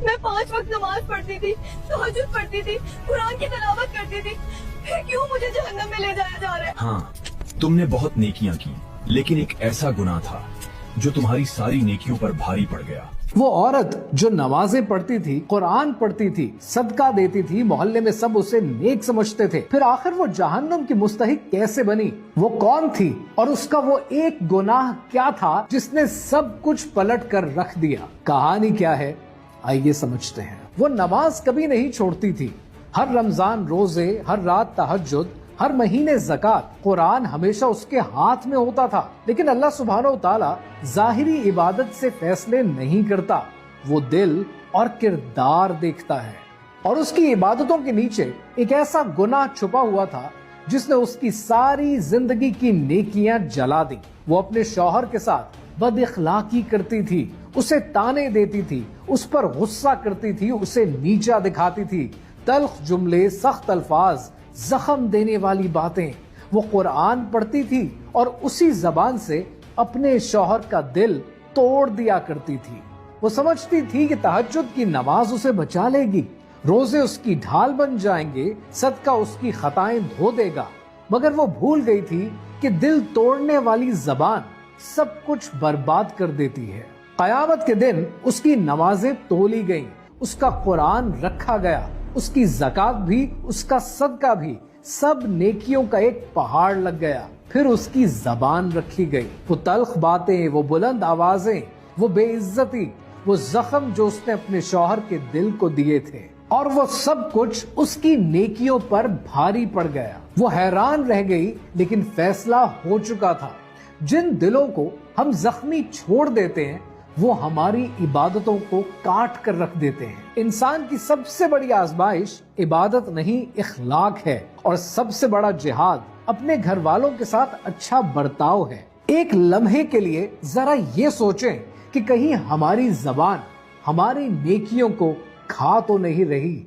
میں 5 وقت نماز پڑھتی تھی، تہجد پڑھتی تھی، قرآن کی تلاوت کرتی تھی، پھر کیوں مجھے جہنم میں لے جایا جا رہا ہے؟ ہاں، تم نے بہت نیکیاں کی، لیکن ایک ایسا گناہ تھا جو تمہاری ساری نیکیوں پر بھاری پڑ گیا۔ وہ عورت جو نمازیں پڑھتی تھی، قرآن پڑھتی تھی، صدقہ دیتی تھی، محلے میں سب اسے نیک سمجھتے تھے، پھر آخر وہ جہنم کی مستحق کیسے بنی؟ وہ کون تھی اور اس کا وہ ایک گناہ کیا تھا جس نے سب کچھ پلٹ کر رکھ دیا؟ کہانی کیا ہے، آئیے سمجھتے ہیں۔ وہ نماز کبھی نہیں چھوڑتی تھی، ہر رمضان روزے، ہر رات تہجد، ہر مہینے زکوٰۃ، قرآن ہمیشہ اس کے ہاتھ میں ہوتا تھا، لیکن اللہ سبحانہ و تعالیٰ ظاہری عبادت سے فیصلے نہیں کرتا، وہ دل اور کردار دیکھتا ہے۔ اور اس کی عبادتوں کے نیچے ایک ایسا گناہ چھپا ہوا تھا جس نے اس کی ساری زندگی کی نیکیاں جلا دی۔ وہ اپنے شوہر کے ساتھ بد اخلاقی کرتی تھی، اسے تانے دیتی تھی، اس پر غصہ کرتی تھی، اسے نیچا دکھاتی تھی، تلخ جملے، سخت الفاظ، زخم دینے والی باتیں۔ وہ قرآن پڑھتی تھی اور اسی زبان سے اپنے شوہر کا دل توڑ دیا کرتی تھی۔ وہ سمجھتی تھی کہ تہجد کی نماز اسے بچا لے گی، روزے اس کی ڈھال بن جائیں گے، صدقہ اس کی خطائیں دھو دے گا، مگر وہ بھول گئی تھی کہ دل توڑنے والی زبان سب کچھ برباد کر دیتی ہے۔ قیامت کے دن اس کی نمازیں تولی گئیں، اس کا قرآن رکھا گیا، اس کی زکوٰۃ بھی، اس کا صدقہ بھی، سب نیکیوں کا ایک پہاڑ لگ گیا۔ پھر اس کی زبان رکھی گئی، وہ تلخ باتیں، وہ بلند آوازیں، وہ بے عزتی، وہ زخم جو اس نے اپنے شوہر کے دل کو دیے تھے، اور وہ سب کچھ اس کی نیکیوں پر بھاری پڑ گیا۔ وہ حیران رہ گئی، لیکن فیصلہ ہو چکا تھا۔ جن دلوں کو ہم زخمی چھوڑ دیتے ہیں وہ ہماری عبادتوں کو کاٹ کر رکھ دیتے ہیں۔ انسان کی سب سے بڑی آزمائش عبادت نہیں، اخلاق ہے، اور سب سے بڑا جہاد اپنے گھر والوں کے ساتھ اچھا برتاؤ ہے۔ ایک لمحے کے لیے ذرا یہ سوچیں کہ کہیں ہماری زبان ہماری نیکیوں کو کھا تو نہیں رہی۔